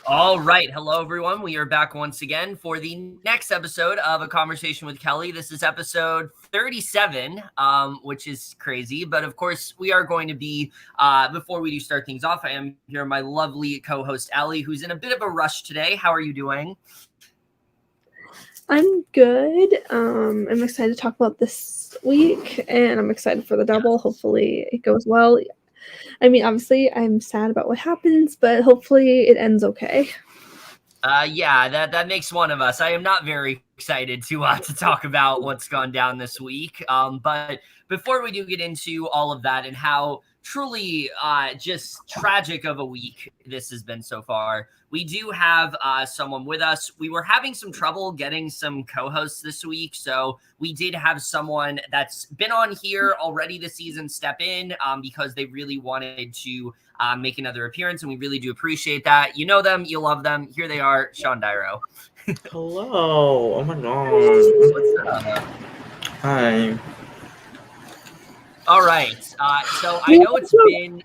All right. Hello, everyone. We are back once again for the next episode of A Conversation with Kely. This is episode 37, which is crazy. But of course, we are going to be, before we do start things off, I am here with my lovely co-host, Allie, who's in a bit of a rush today. How are you doing? I'm good. I'm excited to talk about this week, and I'm excited for the double. Yes. Hopefully it goes well. I mean, obviously, I'm sad about what happens, but hopefully it ends okay. Yeah, that makes one of us. I am not very excited to talk about what's gone down this week. But before we do get into all of that and how truly just tragic of a week this has been so far, we do have someone with us. We were having some trouble getting some co-hosts this week, so we did have someone that's been on here already this season step in because they really wanted to make another appearance, and we really do appreciate that. You know them, you love them. Here they are, Sean Dairo. Hello. Oh my god. What's up? Hi. All right. So I know it's been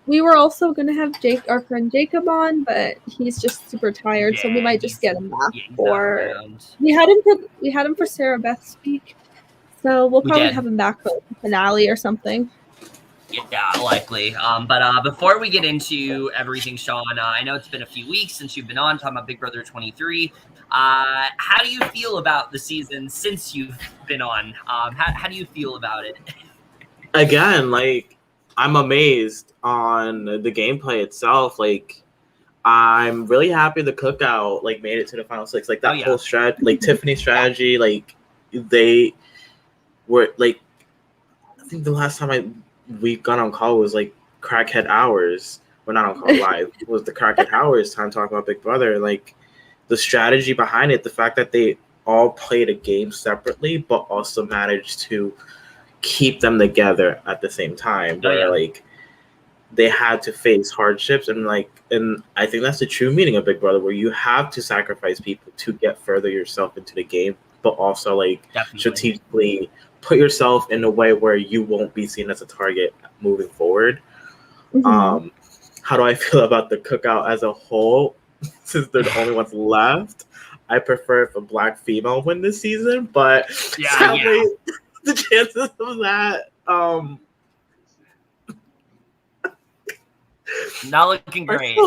We were also gonna have our friend Jacob on, but he's just super tired, so we might just get him back for. We had him for Sarah Beth's week, so we'll probably have him back for the finale or something. Yeah, likely. But before we get into everything, Sean, I know it's been a few weeks since you've been on talking about Big Brother 23. How do you feel about the season since you've been on? How do you feel about it? Again, I'm amazed on the gameplay itself. I'm really happy the cookout made it to the final six. Whole strategy, Tiffany's strategy, they were I think the last time we got on call was crackhead hours. We're not on call live. It was the crackhead hours time talking about Big Brother. The strategy behind it, the fact that they all played a game separately, but also managed to keep them together at the same time. They had to face hardships and I think that's the true meaning of Big Brother, where you have to sacrifice people to get further yourself into the game, but also strategically put yourself in a way where you won't be seen as a target moving forward. Mm-hmm. How do I feel about the cookout as a whole? Since they're the only ones left, I prefer if a black female win this season, but sadly, the chances of that not looking great.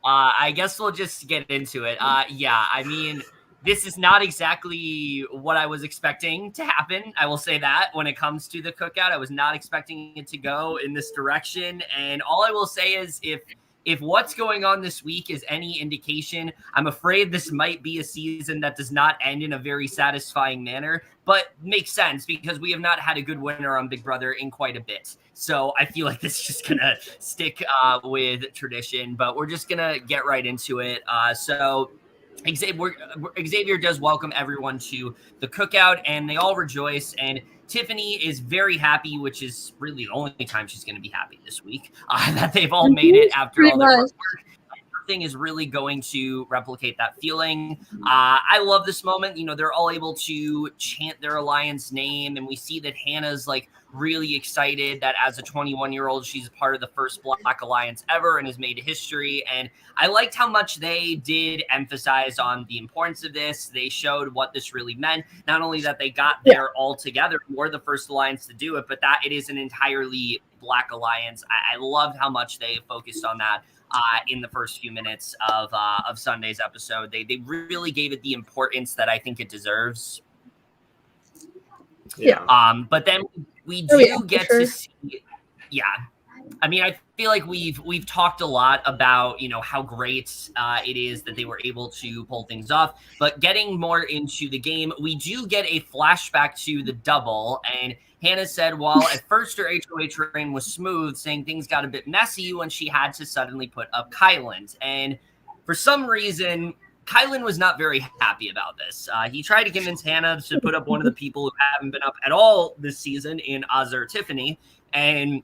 I guess we'll just get into it. I mean, this is not exactly what I was expecting to happen. I will say that when it comes to the cookout, I was not expecting it to go in this direction. And all I will say is if what's going on this week is any indication, I'm afraid this might be a season that does not end in a very satisfying manner, but makes sense because we have not had a good winner on Big Brother in quite a bit. So I feel like this is just going to stick with tradition, but we're just going to get right into it. So Xavier does welcome everyone to the cookout, and they all rejoice. And Tiffany is very happy, which is really the only time she's going to be happy this week, that they've all made it after all their hard work. Nothing is really going to replicate that feeling. I love this moment. You know, they're all able to chant their alliance name, and we see that Hannah's really excited that as a 21-year-old, she's part of the first Black Alliance ever and has made history. And I liked how much they did emphasize on the importance of this. They showed what this really meant. Not only that they got there all together, we're the first alliance to do it, but that it is an entirely Black Alliance. I loved how much they focused on that in the first few minutes of Sunday's episode. They really gave it the importance that I think it deserves. But then we do get to see, I mean, I feel like we've talked a lot about, you know, how great it is that they were able to pull things off. But getting more into the game, we do get a flashback to the double. And Hannah said, while at first her HOH reign was smooth, saying things got a bit messy when she had to suddenly put up Kyland. And for some reason, Kylan was not very happy about this. He tried to convince Hannah to put up one of the people who haven't been up at all this season in Azah or Tiffany. And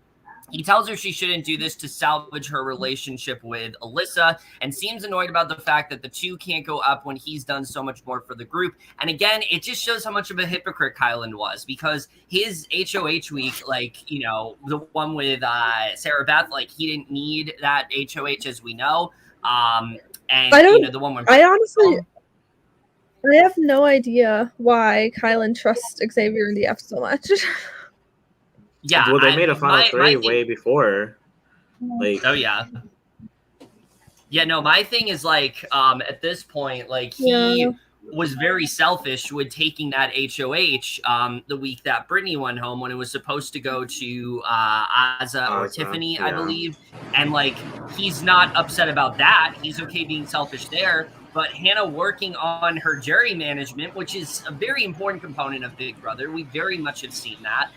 He tells her she shouldn't do this to salvage her relationship with Alyssa and seems annoyed about the fact that the two can't go up when he's done so much more for the group. And again, it just shows how much of a hypocrite Kyland was, because his HOH week, like, you know, the one with Sarah Beth, like, he didn't need that HOH, as we know. And, you know, the one when... I honestly... I have no idea why Kylan trusts Xavier and DF so much. Yeah, well, they made a final three way before. Like, oh yeah, no. My thing is like, at this point, like he was very selfish with taking that HOH the week that Britini went home when it was supposed to go to Azah or Tiffany, I believe, and like he's not upset about that. He's okay being selfish there. But Hannah working on her jury management, which is a very important component of Big Brother, we very much have seen that.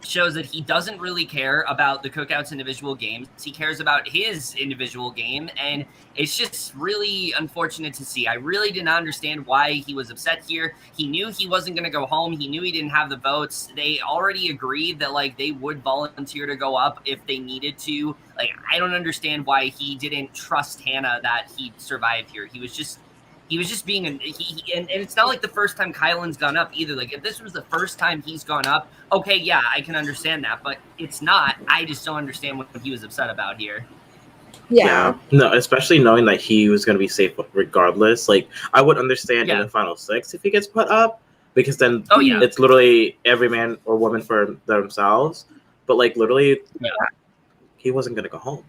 Shows that he doesn't really care about the Cookout's individual games. He cares about his individual game, and it's just really unfortunate to see. I really did not understand why he was upset here. He knew he wasn't going to go home. He knew he didn't have the votes. They already agreed that, like, they would volunteer to go up if they needed to. Like, I don't understand why he didn't trust Hannah that he'd survive here. He was just being and it's not like the first time Kylan's gone up either. Like, if this was the first time he's gone up, okay, yeah, I can understand that, but it's not. I just don't understand what he was upset about here. Yeah. No, especially knowing that he was going to be safe regardless. Like, I would understand in the final six if he gets put up, because then it's literally every man or woman for themselves. But like, literally, he wasn't going to go home.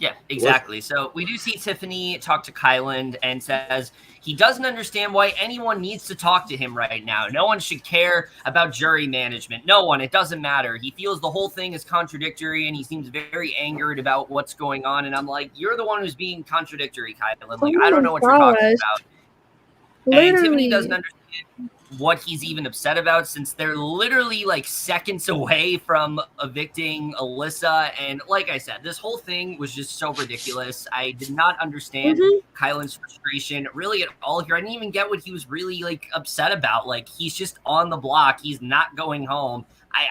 Yeah, exactly. So we do see Tiffany talk to Kyland and says he doesn't understand why anyone needs to talk to him right now. No one should care about jury management. No one. It doesn't matter. He feels the whole thing is contradictory, and he seems very angered about what's going on. And I'm like, you're the one who's being contradictory, Kyland. Like, I don't know what you're talking about. Literally. And Tiffany doesn't understand what he's even upset about, since they're literally like seconds away from evicting Alyssa. And like I said, this whole thing was just so ridiculous. I did not understand Kylan's frustration really at all here. I didn't even get what he was really like upset about. Like, he's just on the block. He's not going home.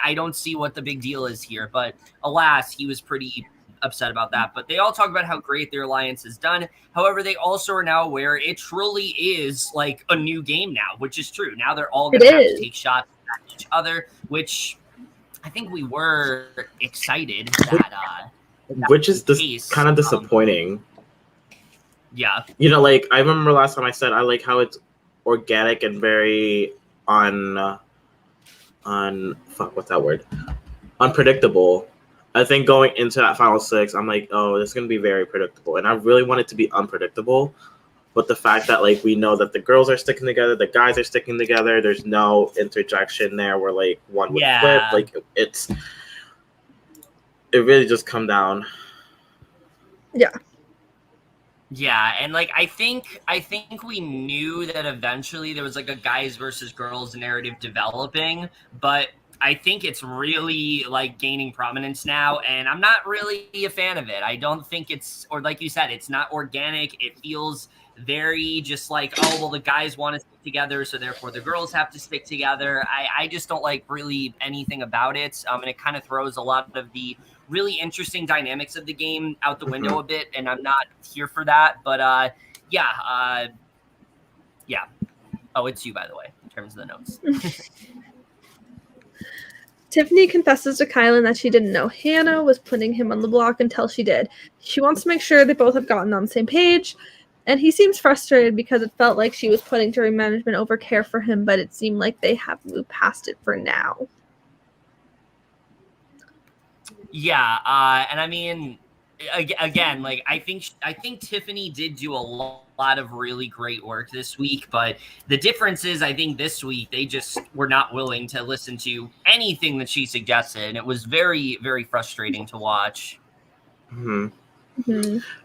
I don't see what the big deal is here, but alas, he was pretty upset about that. But they all talk about how great their alliance has done. However, they also are now aware it truly is like a new game now, which is true. Now they're all going to have to take shots at each other, which I think we were excited that which is kind of disappointing. Yeah. You know, like, I remember last time I said I like how it's organic and very unpredictable. I think going into that final six, I'm like, oh, this is going to be very predictable. And I really want it to be unpredictable. But the fact that, like, we know that the girls are sticking together, the guys are sticking together, there's no interjection there where, like, one would flip. Like, it really just come down. Yeah. Yeah, and, like, I think we knew that eventually there was, like, a guys versus girls narrative developing, but I think it's really like gaining prominence now, and I'm not really a fan of it. I don't think it's, or like you said, it's not organic. It feels very just like, oh, well, the guys want to stick together, so therefore the girls have to stick together. I just don't like really anything about it. And it kind of throws a lot of the really interesting dynamics of the game out the window a bit, and I'm not here for that. But yeah. Oh, it's you, by the way, in terms of the notes. Tiffany confesses to Kylan that she didn't know Hannah was putting him on the block until she did. She wants to make sure they both have gotten on the same page, and he seems frustrated because it felt like she was putting jury management over care for him, but it seemed like they have moved past it for now. Yeah, and I mean, again, like, I think Tiffany did do a lot of really great work this week, but the difference is, I think this week they just were not willing to listen to anything that she suggested, and it was very, very frustrating to watch. You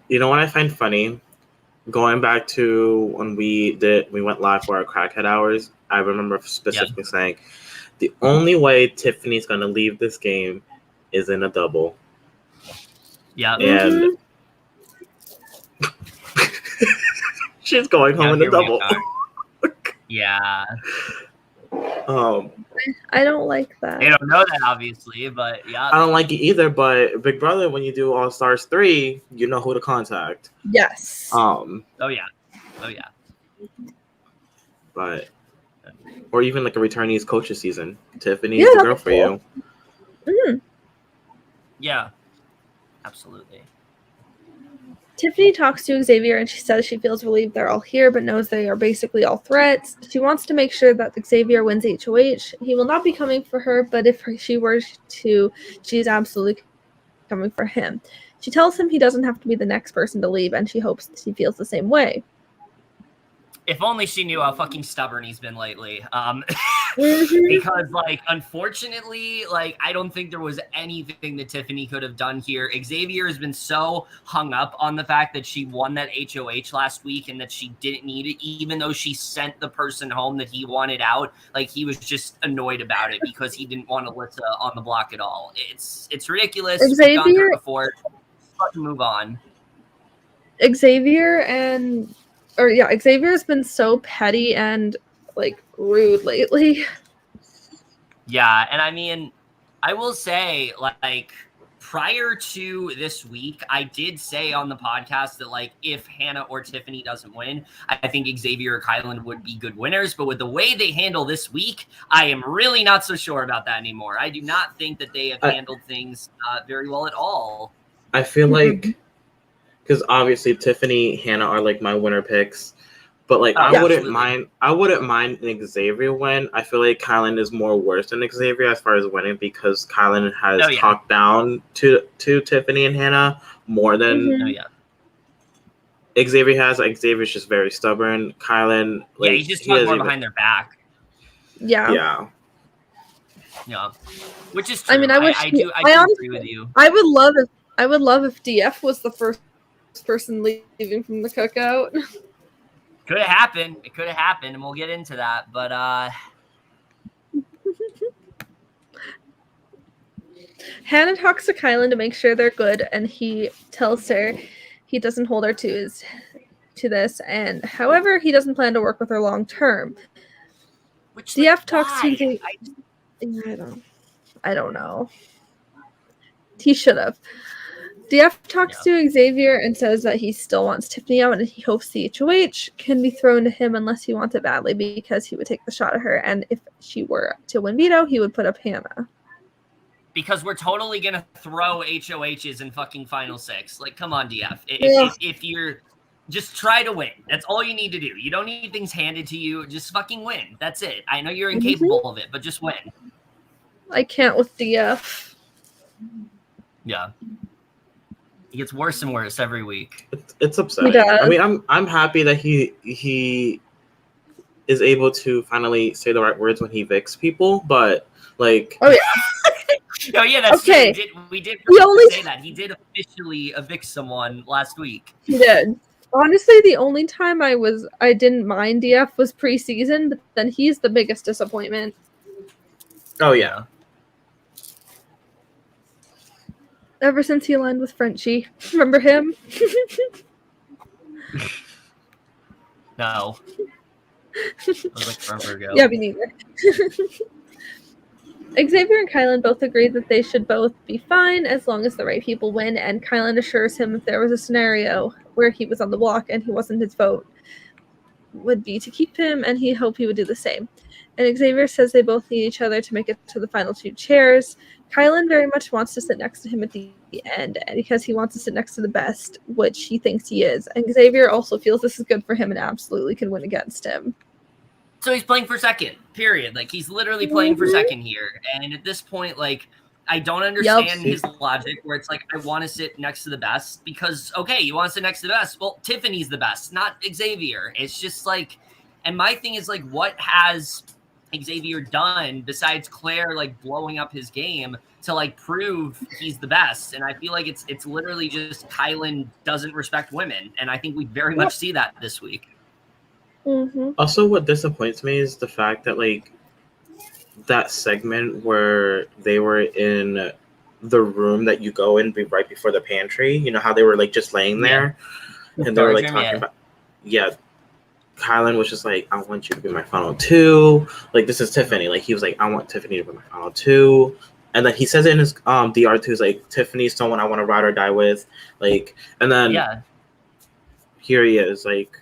know what I find funny? Going back to when we went live for our crackhead hours, I remember specifically saying, the only way Tiffany's going to leave this game is in a double. Yeah. And she's going home in a double. Yeah. I don't like that. They don't know that, obviously, but yeah. I don't like it either, but Big Brother, when you do All Stars 3, you know who to contact. Yes. Oh, yeah. But, or even like a returnees coaches season. Tiffany's Yeah, the girl for you. Mm-hmm. Yeah. Absolutely. Tiffany talks to Xavier and she says she feels relieved they're all here, but knows they are basically all threats. She wants to make sure that Xavier wins HOH. He will not be coming for her, but if she were to, she's absolutely coming for him. She tells him he doesn't have to be the next person to leave, and she hopes he feels the same way. If only she knew how fucking stubborn he's been lately. Mm-hmm. Because, like, unfortunately, like, I don't think there was anything that Tiffany could have done here. Xavier has been so hung up on the fact that she won that HOH last week and that she didn't need it, even though she sent the person home that he wanted out. Like, he was just annoyed about it because he didn't want Alyssa on the block at all. It's ridiculous. Xavier, we've gone through it before. Let's move on. Xavier's been so petty and like rude lately. Yeah, and I mean, I will say, like, prior to this week, I did say on the podcast that, like, if Hannah or Tiffany doesn't win, I think Xavier or Kyland would be good winners. But with the way they handle this week, I am really not so sure about that anymore. I do not think that they have handled things very well at all. I feel like, because obviously Tiffany, Hannah are like my winner picks, but like I wouldn't mind an Xavier win. I feel like Kylan is more worse than Xavier as far as winning because Kylan has talked down to Tiffany and Hannah more than Xavier has. Like, Xavier's just very stubborn. Kylan, like, he just talks more behind their back. Yeah. Which is true. I mean, I do agree with you. I would love if DF was the first person leaving from the cookout. Could have happened. It could have happened, and we'll get into that. But Hannah talks to Kylan to make sure they're good, and he tells her he doesn't hold her to this, and however, he doesn't plan to work with her long term. Which DF talks to I don't know. He should have. DF talks to Xavier and says that he still wants Tiffany out and he hopes the HOH can be thrown to him unless he wants it badly because he would take the shot at her. And if she were to win veto, he would put up Hannah. Because we're totally going to throw HOHs in fucking Final Six. Like, come on, DF. If you're... Just try to win. That's all you need to do. You don't need things handed to you. Just fucking win. That's it. I know you're incapable of it, but just win. I can't with DF. Yeah. It gets worse and worse every week. It's upsetting. I mean, I'm happy that he is able to finally say the right words when he evicts people, but like, oh yeah, that's okay. True. We did say that he did officially evict someone last week. He did. Honestly, the only time I didn't mind DF was preseason, but then he's the biggest disappointment. Oh yeah. Ever since he aligned with Frenchie. Remember him? No. That was like forever ago. Yeah, me neither. Xavier and Kylan both agree that they should both be fine as long as the right people win, and Kylan assures him if there was a scenario where he was on the block and he wasn't his vote, would be to keep him, and he hoped he would do the same. And Xavier says they both need each other to make it to the final two chairs. Kylan very much wants to sit next to him at the end because he wants to sit next to the best, which he thinks he is. And Xavier also feels this is good for him and absolutely can win against him. So he's playing for second, period. Like, he's literally playing for second here. And at this point, like, I don't understand his logic where it's like, I want to sit next to the best because, okay, you want to sit next to the best. Well, Tiffany's the best, not Xavier. It's just like, and my thing is like, what has Xavier done besides Claire like blowing up his game to like prove he's the best? And I feel like it's literally just Kylan doesn't respect women, and I think we very much see that this week. Also, what disappoints me is the fact that like that segment where they were in the room that you go in right before the pantry, you know how they were like just laying there and they were like talking about Kylan was just like, I want you to be my final two. Like, this is Tiffany. Like, he was like, I want Tiffany to be my final two. And then he says it in his DR2s, like, Tiffany's someone I want to ride or die with. Like, and then here he is, like,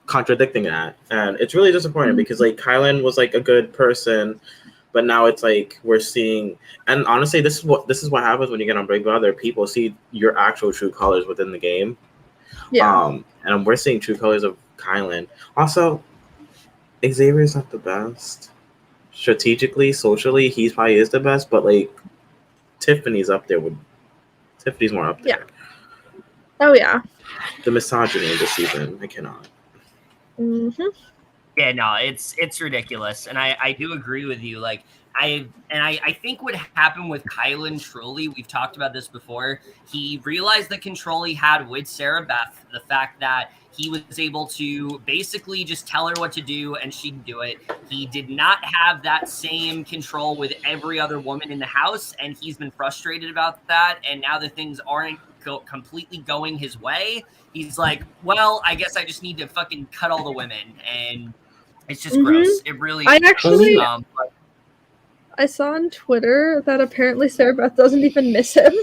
contradicting that. And it's really disappointing because, like, Kylan was, like, a good person, but now it's like we're seeing, and honestly, this is what happens when you get on Big Brother. People see your actual true colors within the game. Yeah. And we're seeing true colors of Kylan. Also, Xavier's not the best. Strategically, socially, he probably is the best, but like Tiffany's up there with Tiffany's more up there. Yeah. Oh yeah. The misogyny of the season, I cannot. Mm-hmm. Yeah, no, it's ridiculous, and I do agree with you. Like I think what happened with Kylan, truly, we've talked about this before. He realized the control he had with Sarah Beth, the fact that he was able to basically just tell her what to do and she'd do it. He did not have that same control with every other woman in the house, and he's been frustrated about that. And now that things aren't completely going his way, he's like, well, I guess I just need to fucking cut all the women, and it's just gross. It really. I actually. I saw on Twitter that apparently Sarah Beth doesn't even miss him.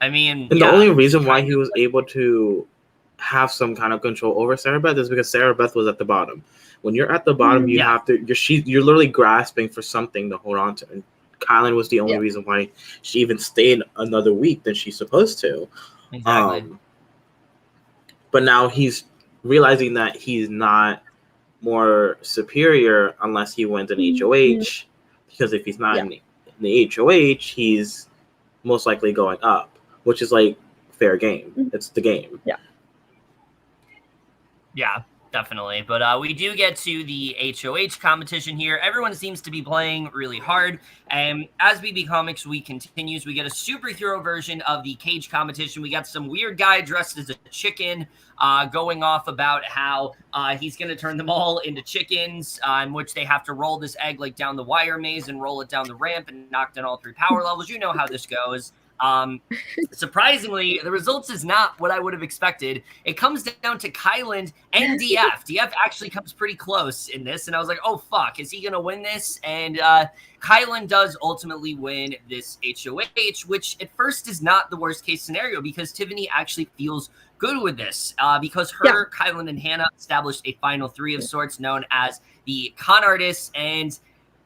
I mean, and the only reason why he was able to have some kind of control over Sarah Beth is because Sarah Beth was at the bottom. When you're at the bottom, you have to. You're literally grasping for something to hold on to. And Kylan was the only reason why she even stayed another week than she's supposed to. Exactly. But now he's realizing that he's not more superior unless he wins an HOH, because if he's not in the HOH, he's most likely going up, which is like fair game. It's the game. Yeah, definitely. But we do get to the HOH competition here. Everyone seems to be playing really hard. And as BB Comics Week continues, we get a superhero version of the cage competition. We got some weird guy dressed as a chicken going off about how he's going to turn them all into chickens, in which they have to roll this egg like down the wire maze and roll it down the ramp and knock down all 3 power levels. You know how this goes. Surprisingly, the results is not what I would have expected. It comes down to Kyland and DF. DF actually comes pretty close in this, and I was like, oh, fuck, is he going to win this? And Kyland does ultimately win this HOH, which at first is not the worst-case scenario because Tiffany actually feels good with this because her, Kyland, and Hannah established a final 3 of sorts known as the Con Artists, and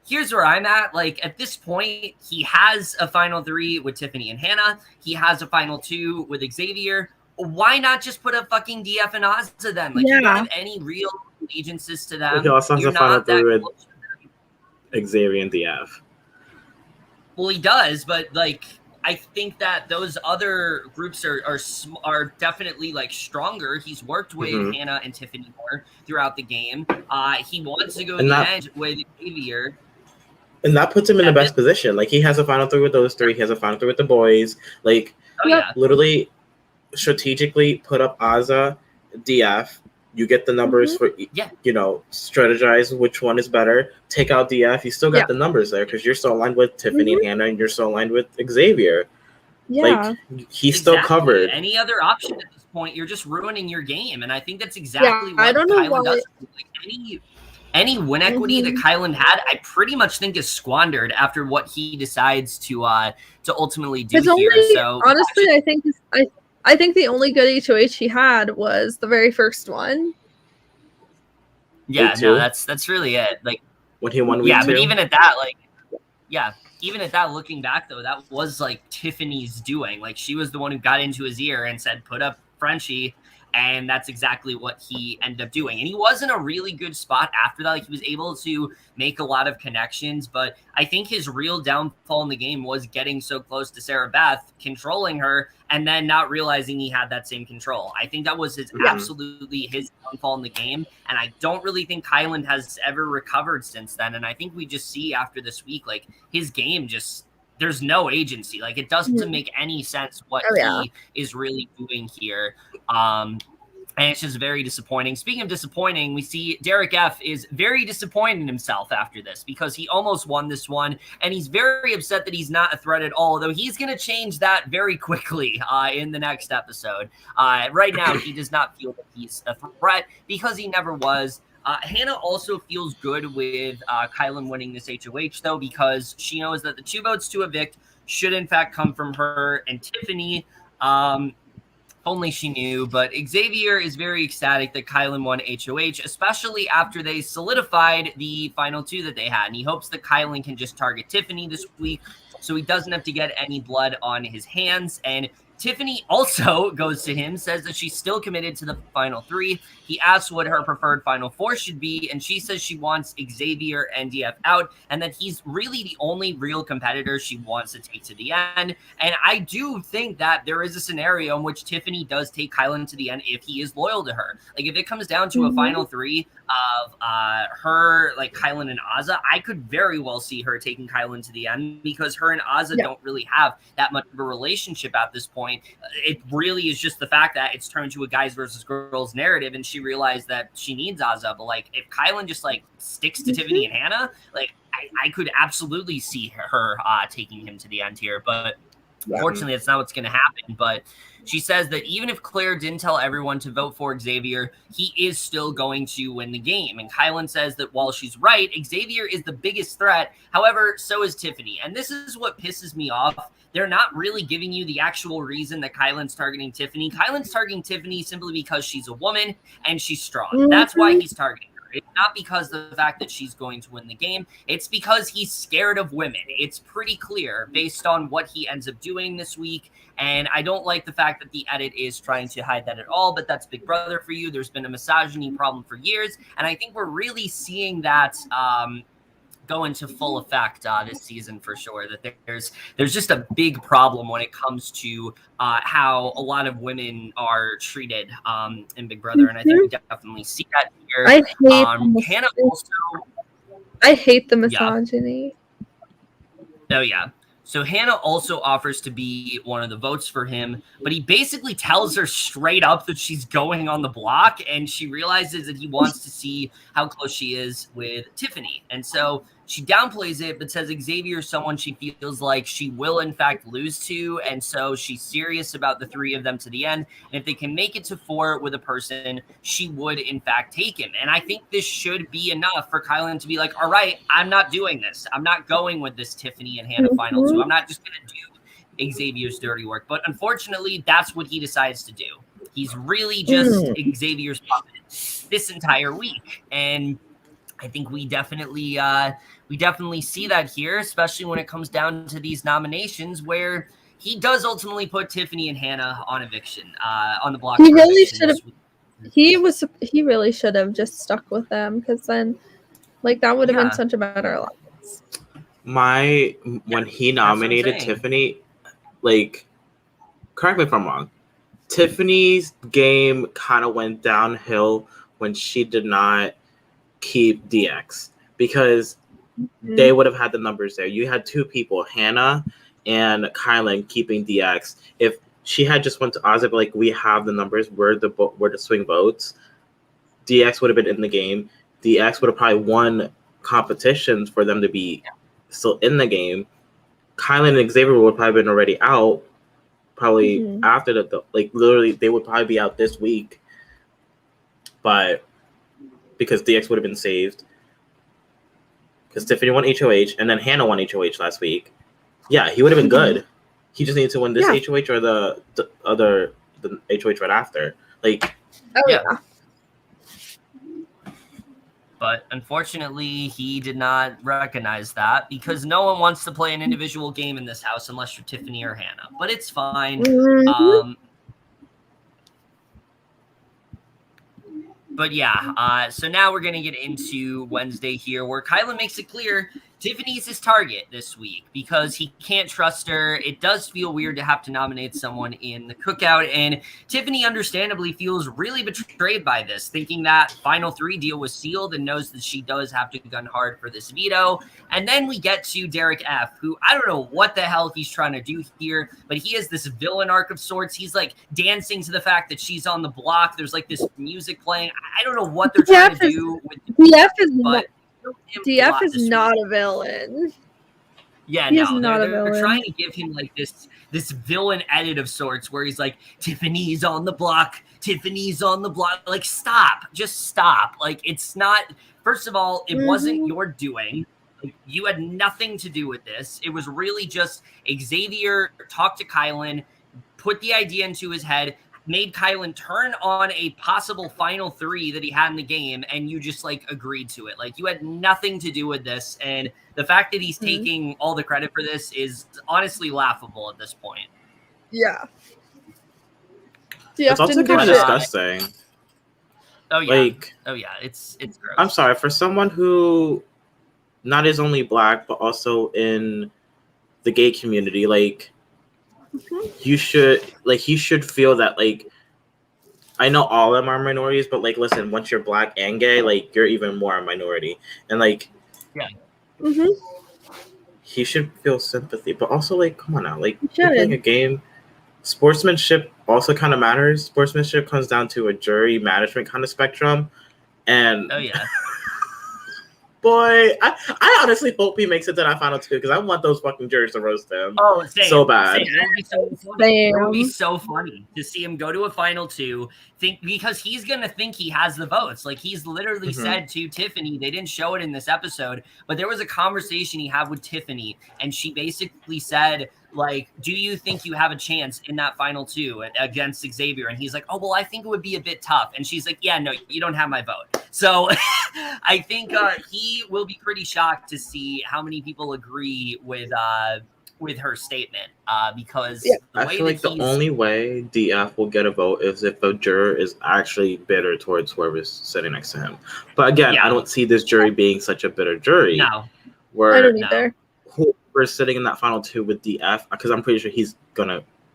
here's where I'm at. Like, at this point, he has a final 3 with Tiffany and Hannah. He has a final 2 with Xavier. Why not just put a fucking DF and Azah then? Like, you don't have any real allegiances to them. He also has a final 3 with Xavier and DF. Well, he does, but, like, I think that those other groups are definitely, like, stronger. He's worked with Hannah and Tiffany more throughout the game. He wants to go to the end with Xavier. And that puts him in the best position. Like, he has a final 3 with those 3. He has a final 3 with the boys. Like, literally strategically put up Azah, DF. You get the numbers for, strategize which one is better. Take out DF. You still got the numbers there because you're still aligned with Tiffany and Hannah, and you're still aligned with Xavier. Yeah. Like, he's still covered. Any other option at this point, you're just ruining your game. And I think that's exactly what I don't know Kylan does. Like, any win equity that Kylan had, I pretty much think is squandered after what he decides to ultimately do here. So honestly, I think the only good HOH he had was the very first one. Yeah, no, that's really it. Like, when he won week 2. But even at that, looking back though, that was like Tiffany's doing. Like, she was the one who got into his ear and said, "Put up Frenchie." And that's exactly what he ended up doing. And he was in a really good spot after that. Like, he was able to make a lot of connections. But I think his real downfall in the game was getting so close to Sarah Beth, controlling her, and then not realizing he had that same control. I think that was absolutely his downfall in the game. And I don't really think Kyland has ever recovered since then. And I think we just see after this week, like, his game just... There's no agency. Like, it doesn't make any sense what he is really doing here. And it's just very disappointing. Speaking of disappointing, we see Derek F is very disappointed in himself after this because he almost won this one, and he's very upset that he's not a threat at all, though he's going to change that very quickly in the next episode. Right now, he does not feel that he's a threat because he never was. Hannah also feels good with Kylan winning this HOH, though, because she knows that the 2 votes to evict should, in fact, come from her and Tiffany. Only she knew, but Xavier is very ecstatic that Kylan won HOH, especially after they solidified the final 2 that they had. And he hopes that Kylan can just target Tiffany this week so he doesn't have to get any blood on his hands. And Tiffany also goes to him, says that she's still committed to the final 3. He asks what her preferred final 4 should be, and she says she wants Xavier and DF out, and that he's really the only real competitor she wants to take to the end. And I do think that there is a scenario in which Tiffany does take Kylan to the end if he is loyal to her. Like, if it comes down to a final 3 of her, like, Kylan and Azah, I could very well see her taking Kylan to the end because her and Azah don't really have that much of a relationship at this point. It really is just the fact that it's turned to a guys versus girls narrative, and she realized that she needs Azah. But like, if Kylan just like sticks to Tiffany and Hannah, like I could absolutely see her taking him to the end here. But fortunately, that's not what's going to happen. But she says that even if Claire didn't tell everyone to vote for Xavier, he is still going to win the game. And Kylan says that while she's right, Xavier is the biggest threat. However, so is Tiffany. And this is what pisses me off. They're not really giving you the actual reason that Kylan's targeting Tiffany. Kylan's targeting Tiffany simply because she's a woman and she's strong. That's why he's targeting her. It's not because of the fact that she's going to win the game. It's because he's scared of women. It's pretty clear based on what he ends up doing this week. And I don't like the fact that the edit is trying to hide that at all, but that's Big Brother for you. There's been a misogyny problem for years. And I think we're really seeing that go into full effect this season for sure. That there's just a big problem when it comes to how a lot of women are treated in Big Brother, and I think we definitely see that here. Hannah also. I hate the misogyny. Oh yeah. So Hannah also offers to be one of the votes for him, but he basically tells her straight up that she's going on the block, and she realizes that he wants to see how close she is with Tiffany. And so she downplays it, but says Xavier is someone she feels like she will, in fact, lose to, and so she's serious about the 3 of them to the end. And if they can make it to 4 with a person, she would, in fact, take him. And I think this should be enough for Kylan to be like, all right, I'm not doing this. I'm not going with this Tiffany and Hannah final 2. I'm not just going to do Xavier's dirty work. But unfortunately, that's what he decides to do. He's really just Xavier's puppet this entire week. And I think we definitely see that here, especially when it comes down to these nominations where he does ultimately put Tiffany and Hannah on eviction, on the block. He really should have. He really should have just stuck with them, because then, like, that would have been such a better alliance. When he nominated Tiffany, like, correct me if I'm wrong, Tiffany's game kind of went downhill when she did not keep DX, because they would have had the numbers there. You had 2 people, Hannah and Kylan, keeping DX. If she had just went to Azah, like, we have the numbers, we're the swing votes, DX would have been in the game. DX would have probably won competitions for them to be still in the game. Kylan and Xavier would probably been already out, probably after the like, literally they would probably be out this week, but because DX would have been saved. Because Tiffany won HOH, and then Hannah won HOH last week. Yeah, he would have been good. He just needed to win this HOH or the HOH right after. Like, But unfortunately, he did not recognize that, because no one wants to play an individual game in this house unless you're Tiffany or Hannah. But it's fine. But yeah, so now we're going to get into Wednesday here, where Kylan makes it clear Tiffany's his target this week because he can't trust her. It does feel weird to have to nominate someone in the cookout, and Tiffany understandably feels really betrayed by this, thinking that final 3 deal was sealed and knows that she does have to gun hard for this veto. And then we get to Derek F., who I don't know what the hell he's trying to do here, but he has this villain arc of sorts. He's like dancing to the fact that she's on the block. There's like this music playing. I don't know what they're trying to do with DF is not a villain. Yeah, they're trying to give him like this villain edit of sorts where he's like, Tiffany's on the block. Like, stop. Just stop. Like, it's not. First of all, it wasn't your doing. Like, you had nothing to do with this. It was really just Xavier talked to Kylan, put the idea into his head, made Kylan turn on a possible final 3 that he had in the game, and you just like agreed to it. Like, you had nothing to do with this, and the fact that he's taking all the credit for this is honestly laughable at this point. Yeah. It's also kind of disgusting. Oh yeah, it's gross. I'm sorry, for someone who not is only black but also in the gay community, like. He should feel that, like, I know all of them are minorities, but like, listen, once you're black and gay, like, you're even more a minority, and like, he should feel sympathy, but also like, come on now, like, you're playing a game. Sportsmanship also kind of matters. Sportsmanship comes down to a jury management kind of spectrum, and boy, I honestly hope he makes it to that final 2 because I want those fucking jurors to roast him. Oh, same, so bad. It would be so funny to see him go to a final 2, because he's gonna think he has the votes. Like, he's literally said to Tiffany, they didn't show it in this episode, but there was a conversation he had with Tiffany, and she basically said, like, do you think you have a chance in that final 2 against Xavier? And he's like, oh, well, I think it would be a bit tough. And she's like, yeah, no, you don't have my vote. So I think he will be pretty shocked to see how many people agree with her statement, because I feel like the only way DF will get a vote is if a juror is actually bitter towards whoever's sitting next to him. But again, I don't see this jury being such a bitter jury. I don't either. We're sitting in that final 2 with DF, because I'm pretty sure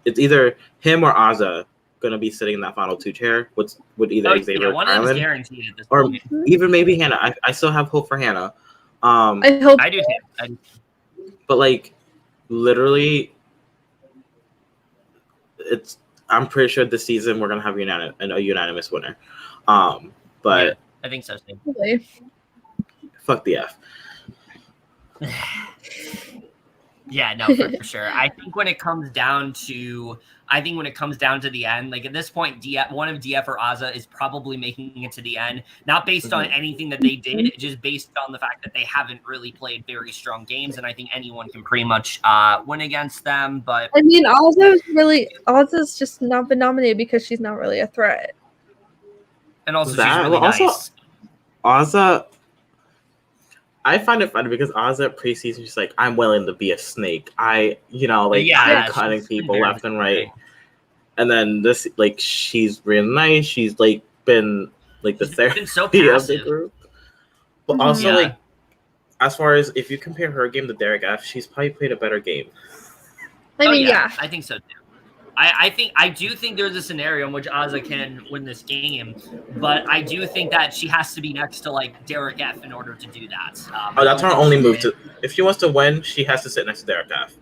it's either him or Azah gonna be sitting in that final 2 chair with either Xavier or Kylan, guaranteed at this or point. even maybe Hannah. I still have hope for Hannah. I hope I do too. But like, literally, I'm pretty sure this season we're gonna have a unanimous winner. But I think so too. Really. Fuck the F. Yeah, no, for sure. I think when it comes down to the end, like at this point, one of DF or Azah is probably making it to the end, not based on anything that they did, just based on the fact that they haven't really played very strong games, and I think anyone can pretty much win against them. But I mean, Azah's just not been nominated because she's not really a threat, and also she's really nice. Azah. I find it funny because Azah preseason, she's like, I'm willing to be a snake. I'm cutting people left and right. And then this, like, she's real nice. She's like been like the therapy of the group. But also, like, as far as if you compare her game to Derek F, she's probably played a better game. I think so too. I do think there's a scenario in which Azah can win this game, but I do think that she has to be next to like Derek F in order to do that. That's her only move. If she wants to win, she has to sit next to Derek F.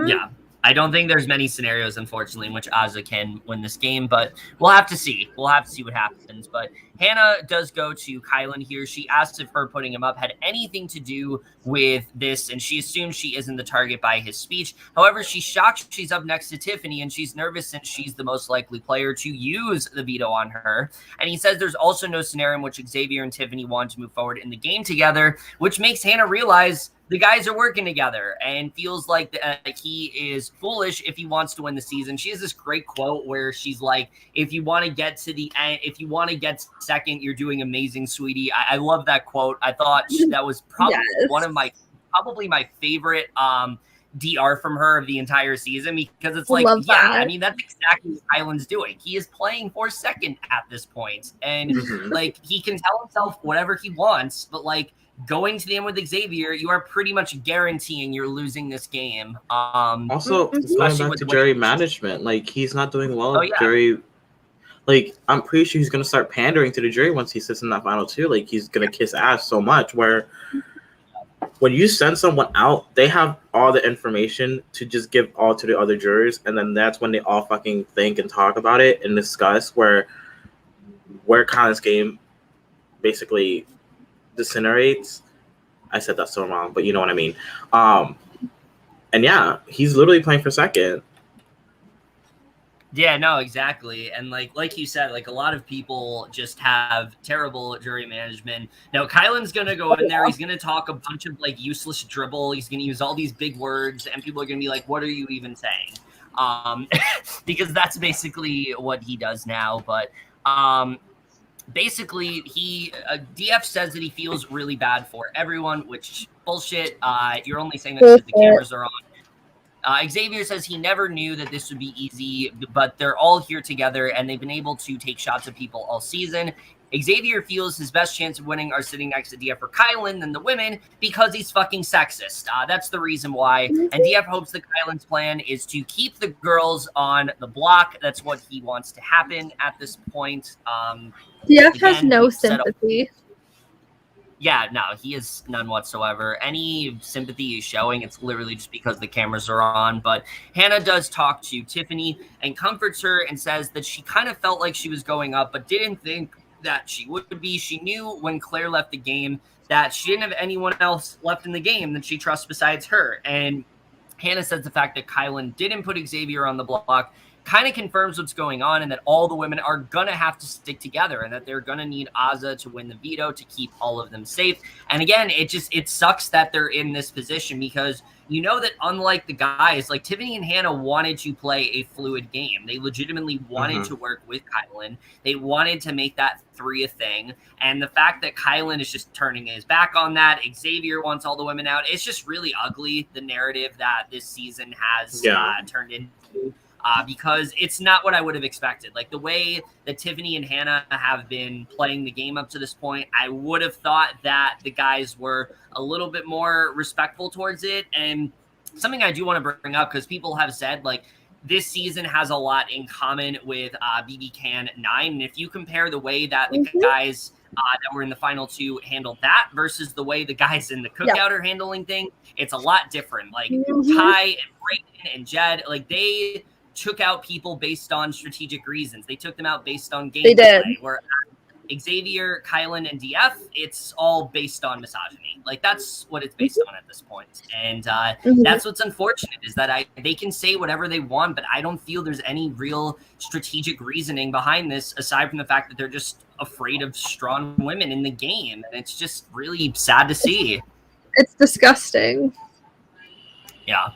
Yeah. I don't think there's many scenarios, unfortunately, in which Azah can win this game, but we'll have to see. We'll have to see what happens. But Hannah does go to Kylan here. She asks if her putting him up had anything to do with this, and she assumes she isn't the target by his speech. However, she's shocked she's up next to Tiffany, and she's nervous since she's the most likely player to use the veto on her. And he says there's also no scenario in which Xavier and Tiffany want to move forward in the game together, which makes Hannah realize the guys are working together and feels like he is foolish if he wants to win the season. She has this great quote where she's like, if you want to get to the end, if you want to get second, you're doing amazing, sweetie. I love that quote. I thought that was probably one of my favorite DR from her of the entire season, because it's like, I mean, that's exactly what Kylan's doing. He is playing for second at this point. And like, he can tell himself whatever he wants, but like, going to the end with Xavier, you are pretty much guaranteeing you're losing this game. Also, going back to jury management, like he's not doing well. Jury, like I'm pretty sure he's gonna start pandering to the jury once he sits in that final two. Like he's gonna kiss ass so much where when you send someone out, they have all the information to just give all to the other jurors, and then that's when they all fucking think and talk about it and discuss where Kylan's game basically disintegrates. I said that so wrong, but you know what I mean. And yeah, he's literally playing for second. Yeah, no, exactly. And like you said, like a lot of people just have terrible jury management. Now, Kylan's going to go in there. He's going to talk a bunch of like useless dribble. He's going to use all these big words and people are going to be like, what are you even saying? Because that's basically what he does now. But basically, DF says that he feels really bad for everyone, which bullshit. You're only saying that because the cameras are on. Xavier says he never knew that this would be easy, but they're all here together and they've been able to take shots at people all season. Xavier feels his best chance of winning are sitting next to DF or Kylan than the women because he's fucking sexist. That's the reason why. And DF hopes that Kylan's plan is to keep the girls on the block. That's what he wants to happen at this point. DF has no sympathy. Yeah, no, he has none whatsoever. Any sympathy he's showing, it's literally just because the cameras are on. But Hannah does talk to Tiffany and comforts her and says that she kind of felt like she was going up, but didn't think that she would be. She knew when Claire left the game that she didn't have anyone else left in the game that she trusts besides her. And Hannah says the fact that Kylan didn't put Xavier on the block kind of confirms what's going on and that all the women are going to have to stick together and that they're going to need Azah to win the veto to keep all of them safe. And again, it sucks that they're in this position because you know that unlike the guys, like Tiffany and Hannah wanted to play a fluid game. They legitimately wanted to work with Kylan. They wanted to make that 3 a thing. And the fact that Kylan is just turning his back on that, Xavier wants all the women out. It's just really ugly, the narrative that this season has turned into. Because it's not what I would have expected. Like the way that Tiffany and Hannah have been playing the game up to this point, I would have thought that the guys were a little bit more respectful towards it. And something I do want to bring up, because people have said like this season has a lot in common with BB Can 9. And if you compare the way that the guys that were in the final 2 handled that versus the way the guys in the cookout are handling things, it's a lot different. Like Ty and Brayden and Jed, like they took out people based on strategic reasons. They took them out based on gameplay. They did. Where Xavier, Kylan, and DF, it's all based on misogyny. Like that's what it's based on at this point. And that's what's unfortunate is that they can say whatever they want, but I don't feel there's any real strategic reasoning behind this aside from the fact that they're just afraid of strong women in the game. And it's just really sad to see. It's disgusting. Yeah.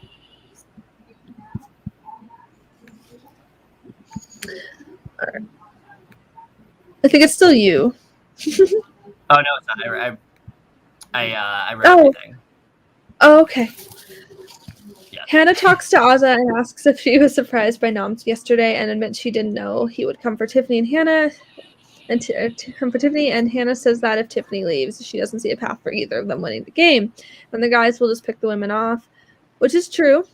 I think it's still you. Oh no, it's not. I read everything. Oh, okay. Yeah. Hannah talks to Azah and asks if she was surprised by Noms yesterday and admits she didn't know he would come for Tiffany and Hannah. And come for Tiffany, and Hannah says that if Tiffany leaves, she doesn't see a path for either of them winning the game. And the guys will just pick the women off, which is true.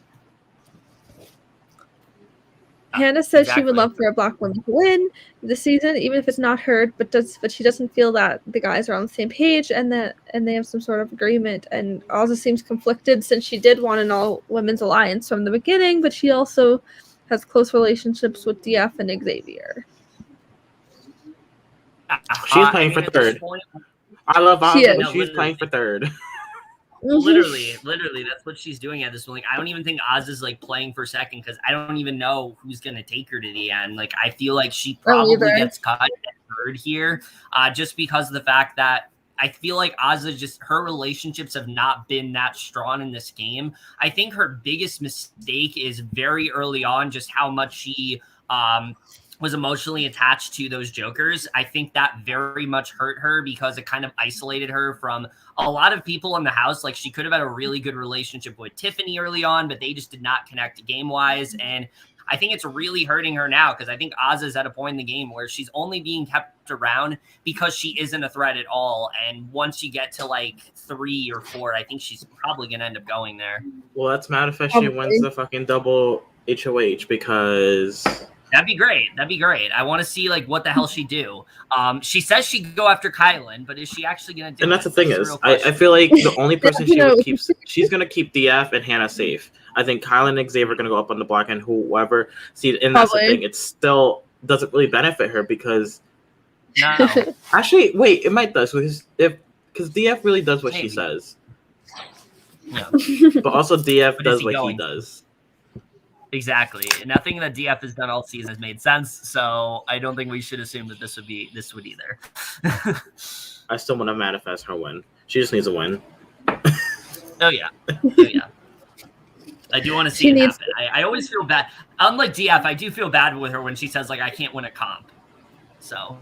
Hannah says she would love for a black woman to win this season, even if it's not her, but she doesn't feel that the guys are on the same page and they have some sort of agreement. And Azah seems conflicted since she did want an all women's alliance from the beginning, but she also has close relationships with DF and Xavier. She's playing for third. I love Azah, but she's playing for third. Literally, that's what she's doing at this point. Like, I don't even think Azah's like playing for second because I don't even know who's gonna take her to the end. Like, I feel like she probably gets cut at third here, just because of the fact that I feel like Azah her relationships have not been that strong in this game. I think her biggest mistake is very early on, just how much she was emotionally attached to those jokers. I think that very much hurt her because it kind of isolated her from a lot of people in the house. Like she could have had a really good relationship with Tiffany early on, but they just did not connect game wise. And I think it's really hurting her now because I think Azah's at a point in the game where she's only being kept around because she isn't a threat at all. And once you get to like 3 or 4, I think she's probably going to end up going there. Well, let's manifest she wins the fucking double HOH because... That'd be great. I want to see like what the hell she do. She says she'd go after Kylan, but is she actually going to do it? And that's the thing is, I feel like the only person she would keep, she's going to keep DF and Hannah safe. I think Kylan and Xavier are going to go up on the block and whoever. See, and that's the thing. It still doesn't really benefit her because... No. Actually, wait, it might does because DF really does what she says. Yeah. But also DF does what he does. Exactly. Nothing that DF has done all season has made sense, so I don't think we should assume that this would either. I still want to manifest her win. She just needs a win. Oh yeah. I do want to see it happen. I always feel bad. Unlike DF, I do feel bad with her when she says like I can't win a comp. So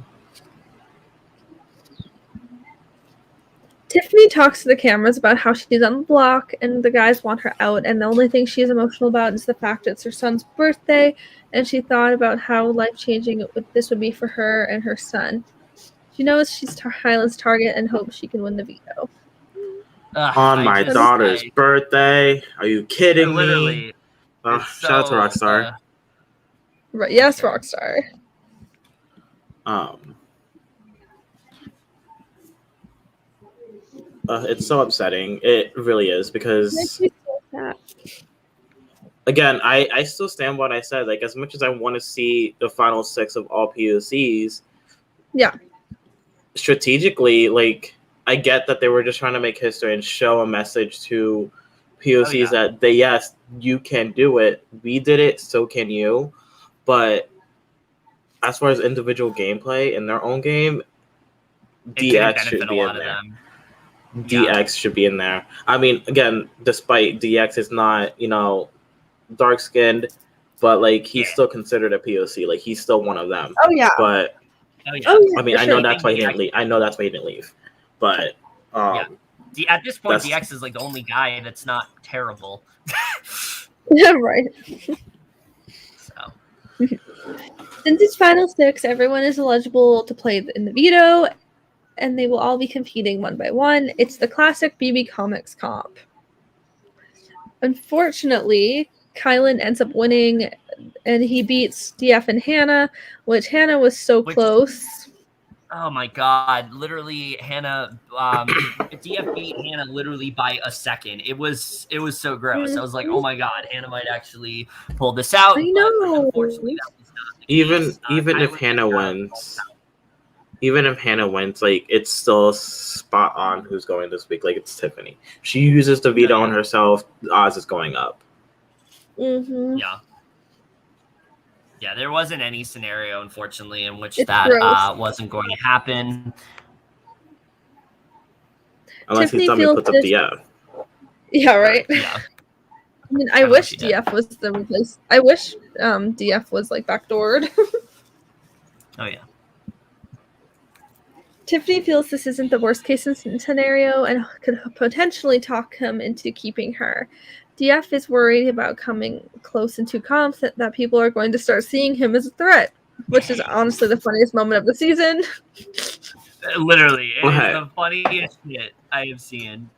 Tiffany talks to the cameras about how she's on the block and the guys want her out, and the only thing she's emotional about is the fact it's her son's birthday, and she thought about how life-changing this would be for her and her son. She knows she's Kylan's target and hopes she can win the veto. On my daughter's birthday? Are you kidding me? Shout out to Rockstar. Right, yes, Rockstar. It's so upsetting. It really is because, again, I still stand what I said. Like, as much as I want to see the final 6 of all POCs, yeah, strategically, like, I get that they were just trying to make history and show a message to POCs that yes, you can do it. We did it, so can you. But as far as individual gameplay in their own game, DX should be in there. DX should be in there. I mean, again, despite DX is not, dark skinned, but like he's still considered a POC. Like he's still one of them. Oh yeah. But I mean, I know that's why he didn't leave. I know that's why he didn't leave. But at this point, DX is like the only guy that's not terrible. Yeah, right. So since it's final 6, everyone is eligible to play in the veto, and they will all be competing one by one. It's the classic BB Comics comp. Unfortunately, Kylan ends up winning, and he beats DF and Hannah, which Hannah was so close. Oh my god, literally Hannah DF beat Hannah literally by a second. It was so gross. I was like, oh my god, Hannah might actually pull this out. I know. Unfortunately, that was not the case. Even if Hannah wins. Even if Hannah wins, like, it's still spot on who's going this week. Like, it's Tiffany. She uses the veto on herself. Oz is going up. Mm-hmm. Yeah, there wasn't any scenario, unfortunately, in which that wasn't going to happen. Unless he suddenly puts up DF. Yeah, right? Yeah. I mean, I wish DF was the replace. I wish DF was, like, backdoored. Oh, yeah. Tiffany feels this isn't the worst case scenario and could potentially talk him into keeping her. DF is worried about coming close into comps that people are going to start seeing him as a threat, which is honestly the funniest moment of the season. Literally, it is the funniest shit I have seen.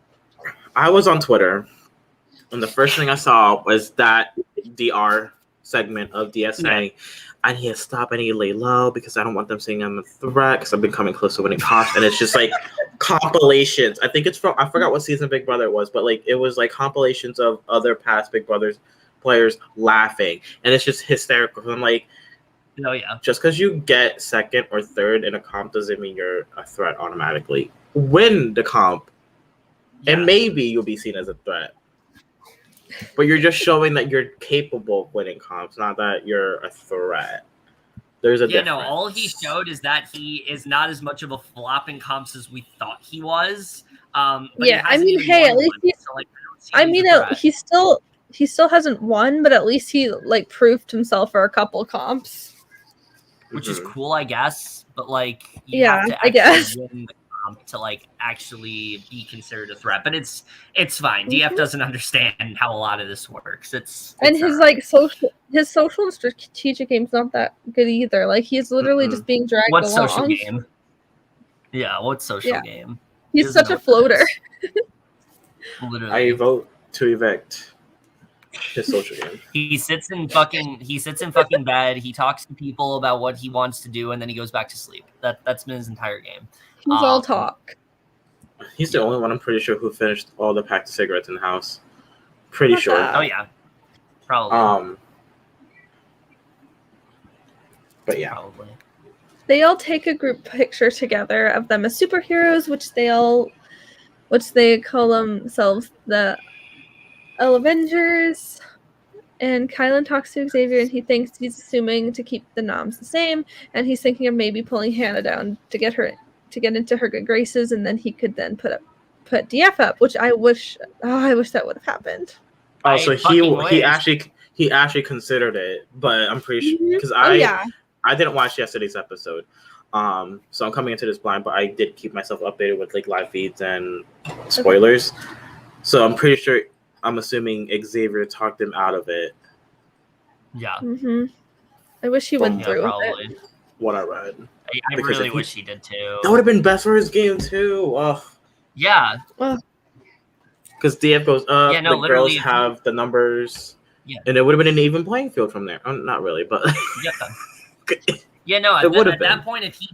I was on Twitter, and the first thing I saw was that DR segment of DSA. I need to stop. I need to lay low because I don't want them saying I'm a threat because I've been coming close to winning comps. And it's just like compilations. I think it's from, I forgot what season Big Brother it was, but like it was like compilations of other past Big Brothers players laughing. And it's just hysterical. I'm like, oh yeah, just because you get second or third in a comp doesn't mean you're a threat automatically. Win the comp, and maybe you'll be seen as a threat. But you're just showing that you're capable of winning comps, not that you're a threat. There's a difference. No, all he showed is that he is not as much of a flop in comps as we thought he was. But I mean, hey, at least he still hasn't won, but at least he like proved himself for a couple comps, which is cool, I guess. But like, you have to win the comp to like actually be considered a threat. But it's fine. DF doesn't understand how a lot of this works. It's his like his social and strategic game's not that good either. Like he's literally just being dragged what along. Social game? Yeah, what social game? He's such a floater. Literally. I vote to evict his social game. He sits in fucking bed. He talks to people about what he wants to do, and then he goes back to sleep. That's been his entire game. He's all talk. He's the only one I'm pretty sure who finished all the packed cigarettes in the house. Pretty sure. Oh yeah, probably. But yeah. Probably. They all take a group picture together of them as superheroes, which they call themselves the Avengers. And Kylan talks to Xavier, and he thinks he's assuming to keep the noms the same, and he's thinking of maybe pulling Hannah down to get into her good graces, and then he could then put DF up, which I wish that would have happened. Oh, so he actually considered it, but I'm pretty sure because I didn't watch yesterday's episode, so I'm coming into this blind, but I did keep myself updated with like live feeds and spoilers, so I'm pretty sure. I'm assuming Xavier talked him out of it. Yeah. Mm-hmm. I wish he went through probably. What I read. I really wish he did too. That would have been best for his game too. Oh. Yeah. Because DF goes up, the girls have the numbers, and it would have been an even playing field from there. Not really, but Yeah, no. At that point, if he